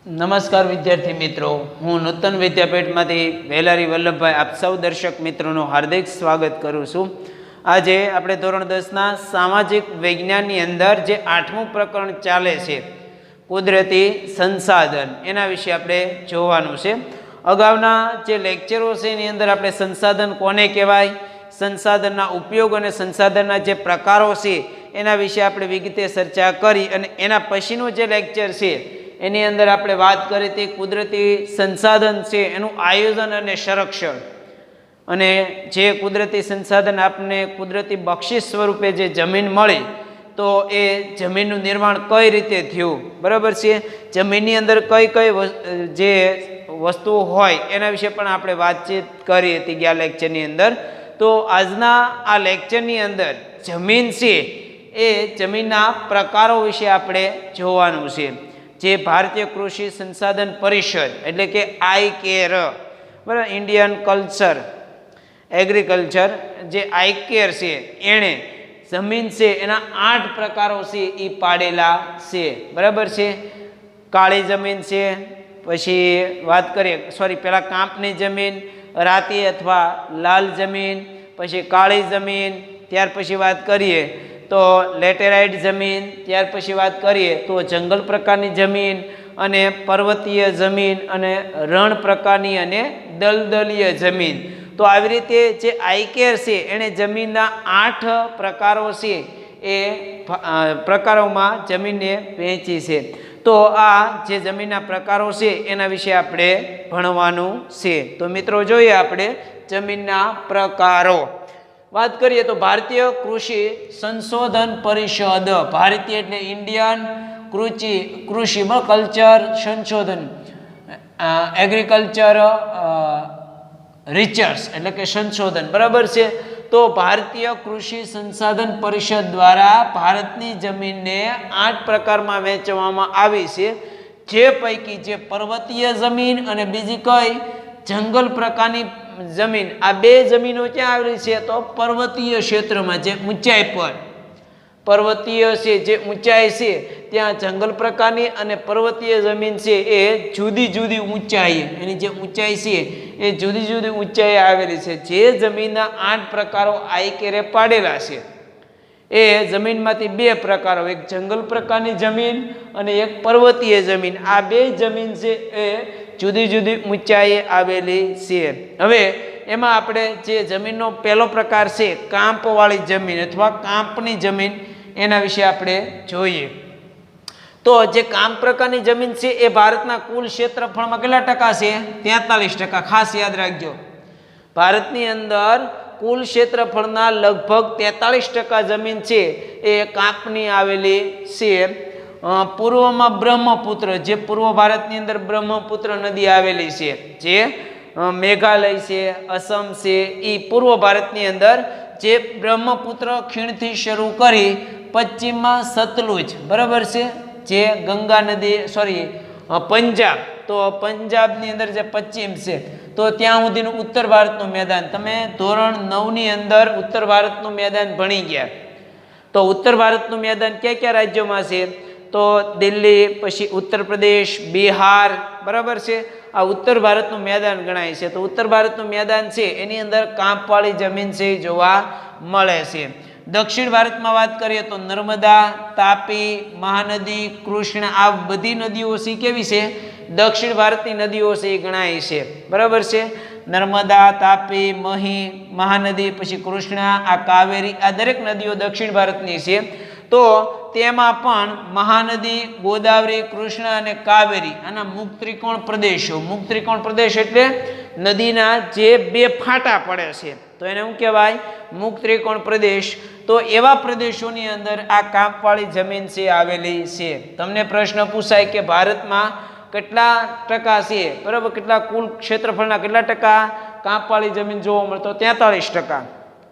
નમસ્કાર વિદ્યાર્થી મિત્રો, હું નૂતન વિદ્યાપીઠમાંથી વેલારી વલ્લભભાઈ આપ સૌ દર્શક મિત્રોનું હાર્દિક સ્વાગત કરું છું। આજે આપણે ધોરણ 10ના સામાજિક વિજ્ઞાનની અંદર જે 8મું પ્રકરણ ચાલે છે કુદરતી સંસાધન, એના વિશે આપણે જોવાનું છે। અગાઉના જે લેક્ચરો છે એની અંદર આપણે સંસાધન કોને કહેવાય, સંસાધનના ઉપયોગ અને સંસાધનના જે પ્રકારો છે એના વિશે આપણે વિગતે ચર્ચા કરી અને એના પછીનું જે લેક્ચર છે એની અંદર આપણે વાત કરી હતી કુદરતી સંસાધન છે એનું આયોજન અને સંરક્ષણ, અને જે કુદરતી સંસાધન આપને કુદરતી બક્ષિસ સ્વરૂપે જે જમીન મળી તો એ જમીનનું નિર્માણ કઈ રીતે થયું, બરાબર છે। જમીનની અંદર કઈ કઈ જે વસ્તુઓ હોય એના વિશે પણ આપણે વાતચીત કરી હતી ગયા લેક્ચરની અંદર। તો આજના આ લેક્ચરની અંદર જમીન છે એ જમીનના પ્રકારો વિશે આપણે જોવાનું છે। જે ભારતીય કૃષિ સંસાધન પરિષદ એટલે કે ICAR, બરાબર, ઇન્ડિયન કલ્ચર એગ્રીકલ્ચર જે ICAR છે એણે જમીન છે એના 8 પ્રકારો છે એ પાડેલા છે, બરાબર છે। કાળી જમીન છે, પછી વાત કરીએ પહેલાં કાંપની જમીન, રાતી અથવા લાલ જમીન, પછી કાળી જમીન, ત્યાર પછી વાત કરીએ તો લેટેરાઇટ જમીન, ત્યાર પછી વાત કરીએ તો જંગલ પ્રકારની જમીન, અને પર્વતીય જમીન, અને રણ પ્રકારની અને દલદલીય જમીન। તો આવી રીતે જે ICAR છે એણે જમીનના 8 પ્રકારો છે એ પ્રકારોમાં જમીનને વહેંચી છે। તો આ જે જમીનના પ્રકારો છે એના વિશે આપણે ભણવાનું છે। તો મિત્રો જોઈએ આપણે જમીનના પ્રકારો। વાત કરીએ તો ભારતીય કૃષિ સંશોધન પરિષદ, ભારતીય એટલે ઇન્ડિયન કૃષિ કલ્ચર સંશોધન, એગ્રીકલ્ચર રિસર્ચ એટલે કે સંશોધન, બરાબર છે। તો ભારતીય કૃષિ સંસાધન પરિષદ દ્વારા ભારતની જમીનને 8 પ્રકારમાં વહેંચવામાં આવી છે, જે પૈકી જે પર્વતીય જમીન અને બીજી કઈ જંગલ પ્રકારની જમીન, આ બે જમીનો ક્યાં આવેલી છે તો પર્વતીય ક્ષેત્રમાં, જે ઊંચાઈ પર પર્વતીય છે જે ઊંચાઈ છે ત્યાં જંગલ પ્રકારની, અને પર્વતીય જમીન છે એ જુદી જુદી ઊંચાઈ, એની જે ઊંચાઈ છે એ જુદી જુદી ઊંચાઈ આવેલી છે। જે જમીનના 8 પ્રકારો ICAR પાડેલા છે એ જમીનમાંથી 2 પ્રકારો, એક જંગલ પ્રકારની જમીન અને એક પર્વતીય જમીન, આ બે જમીન છે એ જુદી જુદી ઊંચાઈએ આવેલી છે। હવે એમાં આપણે જે જમીનનો પહેલો પ્રકાર છે કાંપવાળી જમીન અથવા કાંપની જમીન, એના વિશે આપણે જોઈએ। તો જે કાંપ પ્રકારની જમીન છે એ ભારતના કુલ ક્ષેત્રફળમાં કેટલા ટકા છે? 43%। ખાસ યાદ રાખજો, ભારતની અંદર કુલ ક્ષેત્રફળના લગભગ 43% જમીન છે એ કાંપની આવેલી છે। પૂર્વમાં બ્રહ્મપુત્ર, જે પૂર્વ ભારતની અંદર બ્રહ્મપુત્ર નદી આવેલી છે, જે મેઘાલય છે, અસમ છે, એ પૂર્વ ભારતની અંદર જે બ્રહ્મપુત્ર ખીણથી શરૂ કરી પશ્ચિમમાં સતલુજ, બરાબર છે, જે ગંગા નદી પંજાબ, તો પંજાબની અંદર જે પશ્ચિમ છે તો ત્યાં સુધીનું ઉત્તર ભારતનું મેદાન, તમે ધોરણ 9ની અંદર ઉત્તર ભારતનું મેદાન ભણી ગયા। તો ઉત્તર ભારતનું મેદાન કયા કયા રાજ્યોમાં છે તો દિલ્હી, પછી ઉત્તર પ્રદેશ, બિહાર, બરાબર છે, આ ઉત્તર ભારતનું મેદાન ગણાય છે। તો ઉત્તર ભારતનું મેદાન છે એની અંદર કાંપવાળી જમીન છે જોવા મળે છે। દક્ષિણ ભારતમાં વાત કરીએ તો નર્મદા, તાપી, મહાનદી, કૃષ્ણ, આ બધી નદીઓ છે કેવી છે? દક્ષિણ ભારતની નદીઓ છે એ ગણાય છે, બરાબર છે। નર્મદા, તાપી, મહાનદી, પછી કૃષ્ણ, આ કાવેરી, આ દરેક નદીઓ દક્ષિણ ભારતની છે। તો તેમાં પણ મહાનદી, ગોદાવરી, કૃષ્ણ અને કાવેરી આના મુક્ત ત્રિકોણ પ્રદેશો, મુક્ત ત્રિકોણ પ્રદેશ એટલે નદીના જે 2 ફાંટા પડે છે તો એને શું કહેવાય? મુક્ત ત્રિકોણ પ્રદેશ। તો એવા પ્રદેશોની અંદર આ કાંપવાળી જમીન છે આવેલી છે। તમને પ્રશ્ન પૂછાય કે ભારતમાં કેટલા ટકા છે, બરાબર, કેટલા કુલ ક્ષેત્રફળના કેટલા ટકા કાંપવાળી જમીન જોવા મળે તો 43%।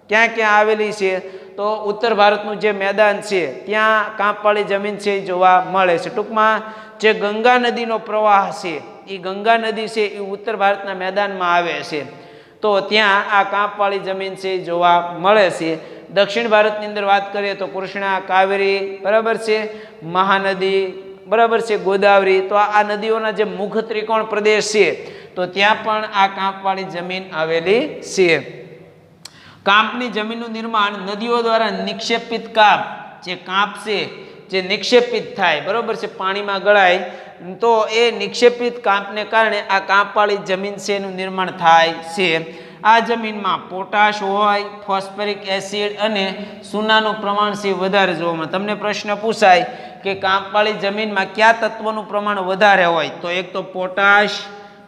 ક્યાં ક્યાં આવેલી છે તો ઉત્તર ભારતનું જે મેદાન છે ત્યાં કાંપવાળી જમીન છે જોવા મળે છે। ટૂંકમાં જે ગંગા નદીનો પ્રવાહ છે એ ગંગા નદી છે એ ઉત્તર ભારતના મેદાનમાં આવે છે, તો ત્યાં આ કાંપવાળી જમીન છે જોવા મળે છે। દક્ષિણ ભારતની અંદર વાત કરીએ તો કૃષ્ણા, કાવેરી, બરાબર છે, મહાનદી, બરાબર છે, ગોદાવરી, તો આ નદીઓના જે મુખ ત્રિકોણ પ્રદેશ છે તો ત્યાં પણ આ કાંપવાળી જમીન આવેલી છે. કાંપની જમીનનું નિર્માણ નદીઓ દ્વારા નિક્ષેપિત કાંપ, જે કાંપ છે જે નિક્ષેપિત થાય, બરાબર છે, પાણીમાં ગળાય, તો એ નિક્ષેપિત કાંપને કારણે આ કાંપવાળી જમીન છે એનું નિર્માણ થાય છે. આ જમીનમાં પોટાશ હોય, ફોસ્ફરિક એસિડ અને ચૂનાનું પ્રમાણ છે વધારે જોવા મળે. તમને પ્રશ્ન પૂછાય કે કાંપવાળી જમીનમાં કયા તત્વોનું પ્રમાણ વધારે હોય, તો એક તો પોટાશ,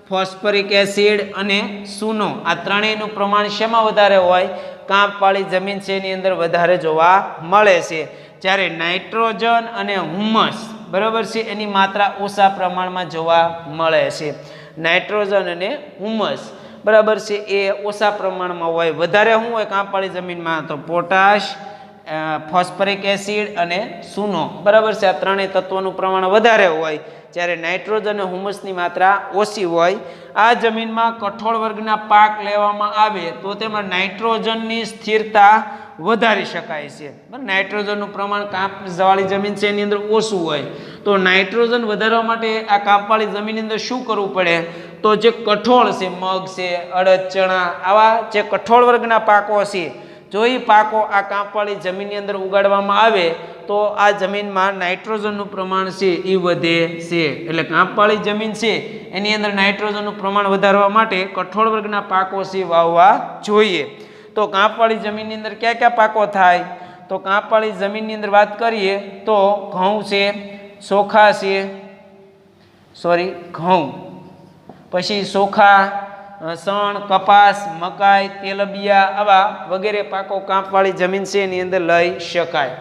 ફોસ્ફરિક એસિડ અને ચૂનો, આ ત્રણેયનું પ્રમાણ શેમાં વધારે હોય, કાંપવાળી જમીન છે એની અંદર વધારે જોવા મળે છે. જ્યારે નાઇટ્રોજન અને હુમસ, બરાબર છે, એની માત્રા ઓછા પ્રમાણમાં જોવા મળે છે. નાઇટ્રોજન અને હુમસ, બરાબર છે, એ ઓછા પ્રમાણમાં હોય. વધારે શું હોય કાંપવાળી જમીનમાં, તો પોટાશ, ફોસ્ફરિક એસિડ અને ચૂનો, બરાબર છે, આ ત્રણેય તત્વોનું પ્રમાણ વધારે હોય, જ્યારે નાઇટ્રોજન અને હુમસની માત્રા ઓછી હોય. આ જમીનમાં કઠોળ વર્ગના પાક લેવામાં આવે તો તેમાં નાઇટ્રોજનની સ્થિરતા વધારી શકાય છે. નાઇટ્રોજનનું પ્રમાણ કાંપવાળી જમીન છે એની અંદર ઓછું હોય, તો નાઇટ્રોજન વધારવા માટે આ કાંપવાળી જમીનની અંદર શું કરવું પડે, તો જે કઠોળ છે, મગ છે, અડદ, ચણા, આવા જે કઠોળ વર્ગના પાકો છે, જો એ પાકો આ કાંપવાળી જમીનની અંદર ઉગાડવામાં આવે તો આ જમીનમાં નાઇટ્રોજનનું પ્રમાણ છે એ વધે છે. એટલે કાંપવાળી જમીન છે એની અંદર નાઇટ્રોજનનું પ્રમાણ વધારવા માટે કઠોળ વર્ગના પાકો છે વાવવા જોઈએ. તો કાંપવાળી જમીનની અંદર કયા કયા પાકો થાય, તો કાંપવાળી જમીનની અંદર વાત કરીએ તો ઘઉં છે, ચોખા છે, ઘઉં, પછી ચોખા, સણ, કપાસ, મકાઈ, તેલબિયા, આવા વગેરે પાકો કાંપવાળી જમીન છે એની અંદર લઈ શકાય.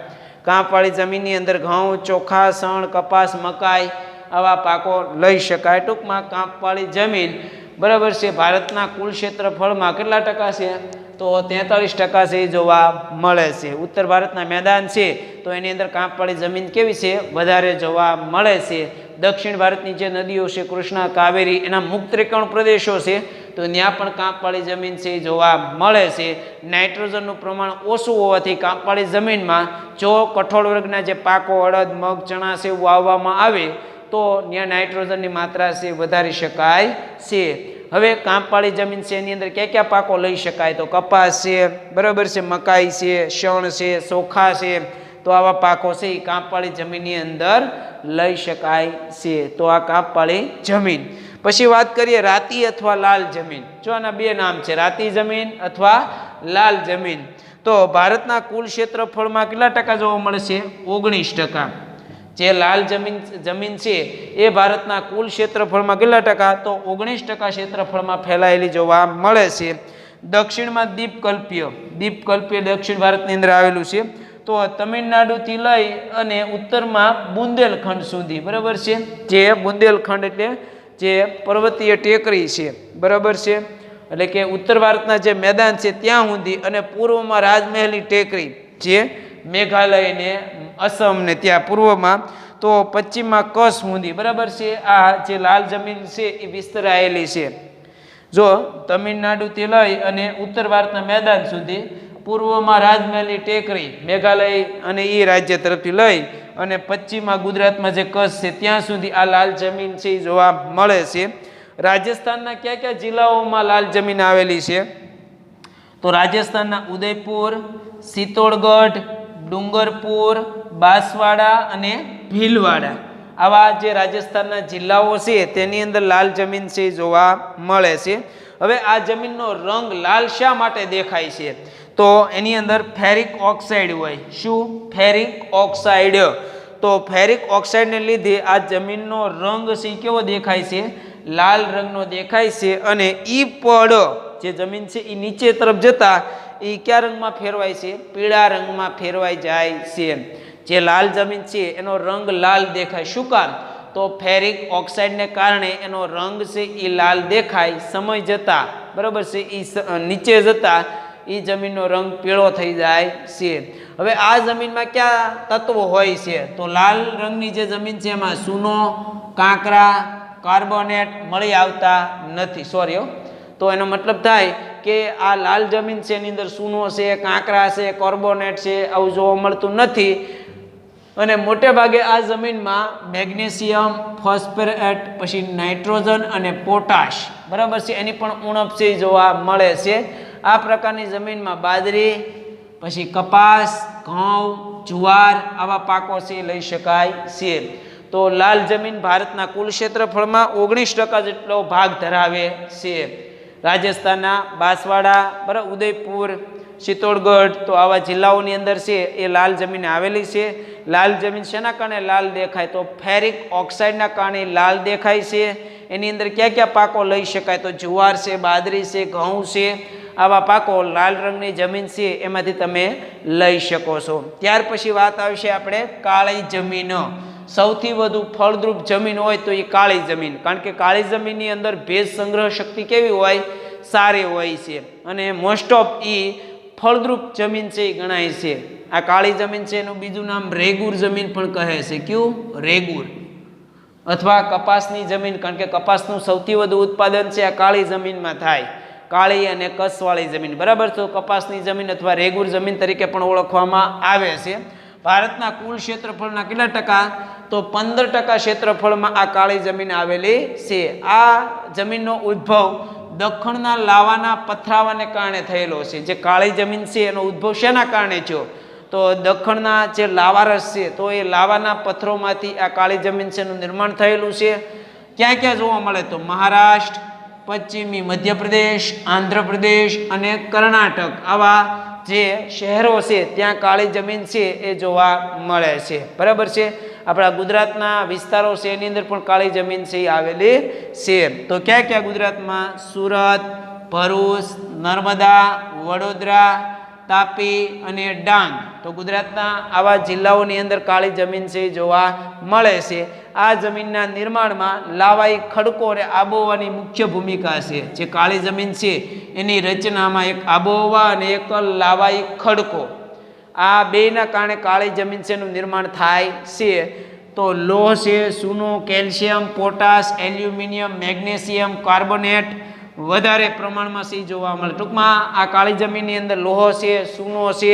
કાંપવાળી જમીનની અંદર ઘઉં, ચોખા, સણ, કપાસ, મકાઈ, આવા પાકો લઈ શકાય. ટૂંકમાં કાંપવાળી જમીન, બરાબર છે, ભારતના કુલ ક્ષેત્રફળમાં કેટલા ટકા છે, તો 43% છે એ જોવા મળે છે. ઉત્તર ભારતના મેદાન છે તો એની અંદર કાંપવાળી જમીન કેવી છે, વધારે જોવા મળે છે. દક્ષિણ ભારતની જે નદીઓ છે, કૃષ્ણા, કાવેરી, એના મુખ ત્રિકોણ પ્રદેશો છે તો ત્યાં પણ કાંપવાળી જમીન છે એ જોવા મળે છે. નાઇટ્રોજનનું પ્રમાણ ઓછું હોવાથી કાંપવાળી જમીનમાં જો કઠોળ વર્ગના જે પાકો અડદ, મગ, ચણા છે વાવવામાં આવે તો ત્યાં નાઇટ્રોજનની માત્રા છે વધારી શકાય છે. હવે કાંપવાળી જમીન છે એની અંદર કયા કયા પાકો લઈ શકાય, તો કપાસ છે, બરાબર છે, મકાઈ છે, શણ છે, ચોખા છે, તો આવા પાકો છે એ કાંપવાળી જમીનની અંદર લઈ શકાય છે. તો આ કાંપવાળી જમીન. પછી વાત કરીએ રાતી અથવા લાલ જમીન. જો આના બે નામ છે, રાતી જમીન અથવા લાલ જમીન. તો ભારતના કુલ ક્ષેત્રફળમાં કેટલા ટકા જોવા મળે છે, 19%. જે લાલ જમીન છે એ ભારતના કુલ ક્ષેત્રફળમાં કેટલા ટકા, તો 19% ક્ષેત્રફળમાં ફેલાયેલી જોવા મળે છે. દક્ષિણમાં દીપકલ્પીય દક્ષિણ ભારતની અંદર આવેલું છે. તો તમિલનાડુથી લઈ અને ઉત્તરમાં બુંદેલખંડ સુધી, બરાબર છે, જે બુંદેલખંડ એટલે જે પર્વતીય ટેકરી છે, બરાબર છે, એટલે કે ઉત્તર ભારતના જે મેદાન છે ત્યાં સુધી, અને પૂર્વમાં રાજમહેલની ટેકરી જે મેઘાલય ને અસમ ને ત્યાં પૂર્વમાં, તો પશ્ચિમમાં કચ્છ સુધી, બરાબર છે, આ જે લાલ જમીન છે એ વિસ્તરાયેલી છે. જો તમિલનાડુથી લઈ અને ઉત્તર ભારતના મેદાન સુધી, પૂર્વમાં રાજમહેલની ટેકરી મેઘાલય અને એ રાજ્ય તરફથી લઈ અને પશ્ચિમમાં ગુજરાતમાં જે કચ્છ છે ત્યાં સુધી આ લાલ જમીન છે એ જોવા મળે છે. રાજસ્થાનના કયા કયા જિલ્લાઓમાં લાલ જમીન આવેલી છે, તો રાજસ્થાનના ઉદયપુર, ચિત્તોડગઢ, ડુંગરપુર, બાંસવાડા અને ભીલવાડા, આવા જે રાજસ્થાનના જિલ્લાઓ છે તેની અંદર લાલ જમીન છે જોવા મળે છે. હવે આ જમીનનો રંગ લાલ શા માટે દેખાય છે, તો એની અંદર ફેરિક ઓક્સાઇડ હોય. શું, ફેરિક ઓક્સાઇડ. તો ફેરિક ઓક્સાઇડને લીધે આ જમીનનો રંગ છે કેવો દેખાય છે, લાલ રંગનો દેખાય છે. અને ઈ પડ જે જમીન છે એ નીચે તરફ જતા એ કયા રંગમાં ફેરવાય છે, પીળા રંગમાં ફેરવાઈ જાય છે. જે લાલ જમીન છે એનો રંગ લાલ દેખાય. શું કામ, તો ફેરિક ઓક્સાઇડને કારણે એનો રંગ છે એ લાલ દેખાય. સમય જતા, બરાબર છે, એ નીચે જતા એ જમીનનો રંગ પીળો થઈ જાય છે. હવે આ જમીનમાં કયા તત્વો હોય છે, તો લાલ રંગની જે જમીન છે એમાં ચૂનો, કાંકરા, કાર્બોનેટ મળી આવતા નથી. તો એનો મતલબ થાય કે આ લાલ જમીન છે એની અંદર ચૂનો છે, કાંકરા છે, કાર્બોનેટ છે, આવું જોવા મળતું નથી. અને મોટે ભાગે આ જમીનમાં મેગ્નેશિયમ, ફોસ્ફેટ, પછી નાઇટ્રોજન અને પોટાશ, બરાબર છે, એની પણ ઉણપ છે જોવા મળે છે. આ પ્રકારની જમીનમાં બાજરી, પછી કપાસ, ઘઉં, જુવાર આવા પાકો છે લઈ શકાય છે. તો લાલ જમીન ભારતના કુલ ક્ષેત્રફળમાં 19% જેટલો ભાગ ધરાવે છે. રાજસ્થાનના બાંસવાડા, બરાબર, ઉદયપુર, ચિત્તોડગઢ, તો આવા જિલ્લાઓની અંદર છે એ લાલ જમીન આવેલી છે. લાલ જમીન શેના કારણે લાલ દેખાય? તો ફેરિક ઓક્સાઇડના કારણે લાલ દેખાય છે. એની અંદર કયા કયા પાકો લઈ શકાય? તો જુવાર છે, બાજરી છે, ઘઉં છે, આવા પાકો લાલ રંગની જમીન છે એમાંથી તમે લઈ શકો છો. ત્યાર પછી વાત આવશે આપણે કાળી જમીન. સૌથી વધુ ફળદ્રુપ જમીન હોય તો એ કાળી જમીન, કારણ કે કાળી જમીનની અંદર ભેજ સંગ્રહ શક્તિ કેવી હોય? સારી હોય છે. અને મોસ્ટ ઓફ ફળદ્રુપ જમીન છે એ ગણાય છે. આ કાળી જમીન છે એનું બીજું નામ રેગુર જમીન પણ કહે છે. કયું? રેગુર. અથવા કપાસની જમીન, કારણ કે કપાસનું સૌથી વધુ ઉત્પાદન છે આ કાળી જમીનમાં થાય. કાળી અને કસવાળી જમીન, બરાબર. તો કપાસની જમીન અથવા રેગુર જમીન તરીકે પણ ઓળખવામાં આવે છે. ભારતના કુલ ક્ષેત્રફળના કેટલા ટકા? તો 15% ક્ષેત્રફળમાં આ કાળી જમીન આવેલી છે. આ જમીનનો ઉદ્ભવ દખણના લાવાના પથરાવાને કારણે થયેલો છે. જે કાળી જમીન છે એનો ઉદ્ભવ શેના કારણે થયો? તો દખણના જે લાવારસ છે, તો એ લાવાના પથ્થરોમાંથી આ કાળી જમીન છે એનું નિર્માણ થયેલું છે. ક્યાં ક્યાં જોવા મળે? તો મહારાષ્ટ્ર, પશ્ચિમી મધ્યપ્રદેશ, આંધ્રપ્રદેશ અને કર્ણાટક, આવા જે શહેરો છે ત્યાં કાળી જમીન છે એ જોવા મળે છે, બરાબર છે. આપણા ગુજરાતના વિસ્તારો છે એની અંદર પણ કાળી જમીન છે એ આવેલી છે. તો ક્યાં ક્યાં ગુજરાતમાં? સુરત, ભરૂચ, નર્મદા, વડોદરા, તાપી અને ડાંગ. તો ગુજરાતના આવા જિલ્લાઓની અંદર કાળી જમીન છે જોવા મળે છે. આ જમીનના નિર્માણમાં લાવાઈ ખડકો અને આબોહવાની મુખ્ય ભૂમિકા છે. જે કાળી જમીન છે એની રચનામાં એક આબોહવા અને એક લાવાઈ ખડકો, આ બેના કારણે કાળી જમીન છે એનું નિર્માણ થાય છે. તો લોહ છે, ચૂનો, calcium, potash, aluminium, magnesium, carbonate વધારે પ્રમાણમાં સી જોવા મળે. ટૂંકમાં આ કાળી જમીનની અંદર લોહ છે, ચૂનો છે,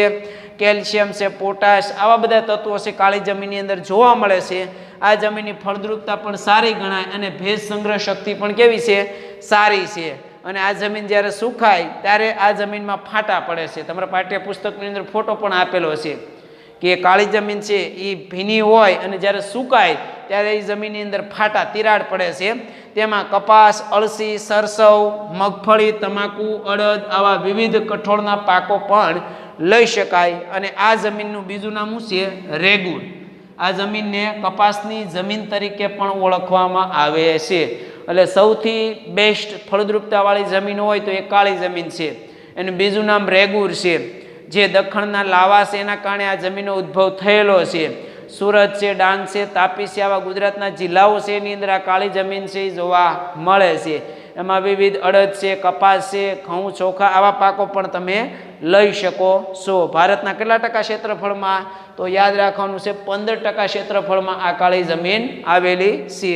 કેલ્શિયમ છે, પોટાશ, આવા બધા તત્વો છે કાળી જમીનની અંદર જોવા મળે છે. આ જમીનની ફળદ્રુપતા પણ સારી ગણાય અને ભેજ સંગ્રહ શક્તિ પણ કેવી છે? સારી છે. અને આ જમીન જ્યારે સુખાય ત્યારે આ જમીનમાં ફાટા પડે છે. તમારા પાઠ્યપુસ્તકની અંદર ફોટો પણ આપેલો છે કે કાળી જમીન છે એ ભીની હોય અને જ્યારે સુકાય ત્યારે એ જમીનની અંદર ફાટા, તિરાડ પડે છે. તેમાં કપાસ, અળસી, સરસવ, મગફળી, તમાકુ, અડદ આવા વિવિધ કઠોળના પાકો પણ લઈ શકાય. અને આ જમીનનું બીજું નામ શું છે? રેગુર. આ જમીનને કપાસની જમીન તરીકે પણ ઓળખવામાં આવે છે. એટલે સૌથી બેસ્ટ ફળદ્રુપતાવાળી જમીન હોય તો એ કાળી જમીન છે. એનું બીજું નામ રેગુર છે. જે દખણના લાવા છે એના કારણે આ જમીનનો ઉદ્ભવ થયેલો છે. સુરત છે, ડાંગ છે, તાપી છે, આવા ગુજરાતના જિલ્લાઓ છે એની અંદર આ કાળી જમીન છે એ જોવા મળે છે. એમાં વિવિધ અડદ છે, કપાસ છે, ઘઉં, ચોખા આવા પાકો પણ તમે લઈ શકો છો. ભારતના કેટલા ટકા ક્ષેત્રફળમાં? તો યાદ રાખવાનું છે 15% ક્ષેત્રફળમાં આ કાળી જમીન આવેલી છે.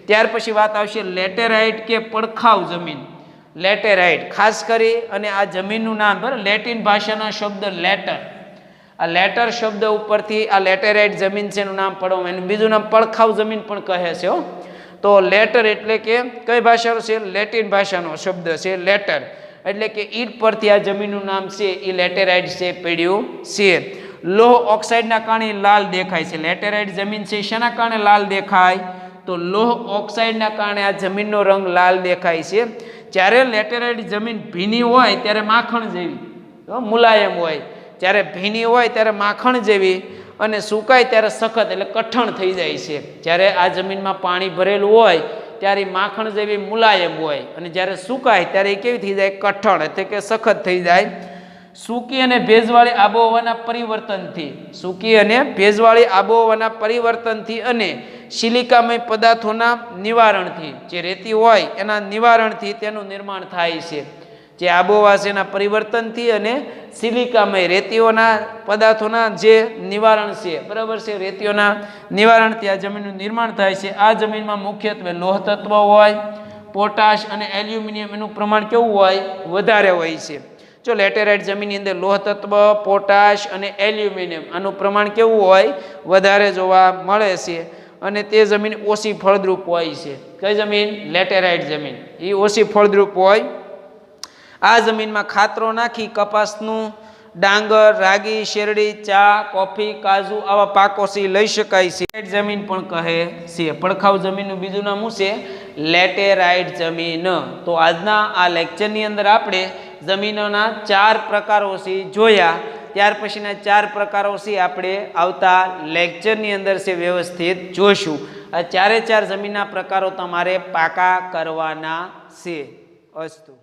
ત્યાર પછી વાત આવશે લેટેરાઇટ કે પડખાવ જમીન. લેટેરાઇટ ખાસ કરી, અને આ જમીનનું નામ, બરાબર, લેટિન ભાષાના શબ્દ લેટર, આ લેટર શબ્દ ઉપરથી આ લેટેરાઇટ જમીન છે એનું નામ પડવામાં. એનું બીજું નામ પડખાવ જમીન પણ કહે છે. તો લેટર એટલે કે કઈ ભાષાનો છે? લેટિન ભાષાનો શબ્દ છે લેટર. એટલે કે ઈટ પરથી આ જમીનનું નામ છે એ લેટેરાઇટ છે પડ્યું છે. લોહ ઓક્સાઇડના કારણે લાલ દેખાય છે. લેટેરાઇટ જમીન છે શેના કારણે લાલ દેખાય? તો લોહ ઓક્સાઇડના કારણે આ જમીનનો રંગ લાલ દેખાય છે. જ્યારે લેટેરાઇટ જમીન ભીની હોય ત્યારે માખણ જેવી, મુલાયમ હોય. જ્યારે ભીની હોય ત્યારે માખણ જેવી, અને સુકાય ત્યારે સખત એટલે કઠણ થઈ જાય છે. જ્યારે આ જમીનમાં પાણી ભરેલું હોય ત્યારે માખણ જેવી મુલાયમ હોય, અને જ્યારે સુકાય ત્યારે એ કેવી થઈ જાય? કઠણ, એટલે કે સખત થઈ જાય. સૂકી અને ભેજવાળી આબોહવાના પરિવર્તનથી, સૂકી અને ભેજવાળી આબોહવાના પરિવર્તનથી અને સિલિકામય પદાર્થોના નિવારણથી, જે રેતી હોય એના નિવારણથી તેનું નિર્માણ થાય છે. જે આબોહવા છે એના પરિવર્તનથી અને સિલિકામય રેતીઓના પદાર્થોના જે નિવારણ છે, બરાબર છે, રેતીઓના નિવારણથી આ જમીનનું નિર્માણ થાય છે. આ જમીનમાં મુખ્યત્વે લોહ તત્વ હોય, પોટાશ અને એલ્યુમિનિયમ એનું પ્રમાણ કેવું હોય? વધારે હોય છે. જો લેટેરાઇટ જમીનની અંદર લોહ તત્વ, પોટાશ અને એલ્યુમિનિયમ આનું પ્રમાણ કેવું હોય? વધારે જોવા મળે છે અને તે જમીન ઓછી ફળદ્રુપ હોય છે. કઈ જમીન? લેટેરાઇટ જમીન. એ ઓછી ફળદ્રુપ હોય. આ જમીનમાં ખાતરો નાખી કપાસનું, ડાંગર, રાગી, શેરડી, ચા, કોફી, કાજુ આવા પાકો છે લઈ શકાય છે. જમીન પણ કહે છે. પડખાઉ જમીનનું બીજું નામ શું છે? લેટેરાઇટ જમીન. તો આજના આ લેક્ચરની અંદર આપણે જમીનોના 4 પ્રકારો છે જોયા. ત્યાર પછીના 4 પ્રકારો છે આપણે આવતા લેક્ચરની અંદર છે વ્યવસ્થિત જોઈશું. આ 4 જમીનના પ્રકારો તમારે પાકા કરવાના છે. અસ્તુ.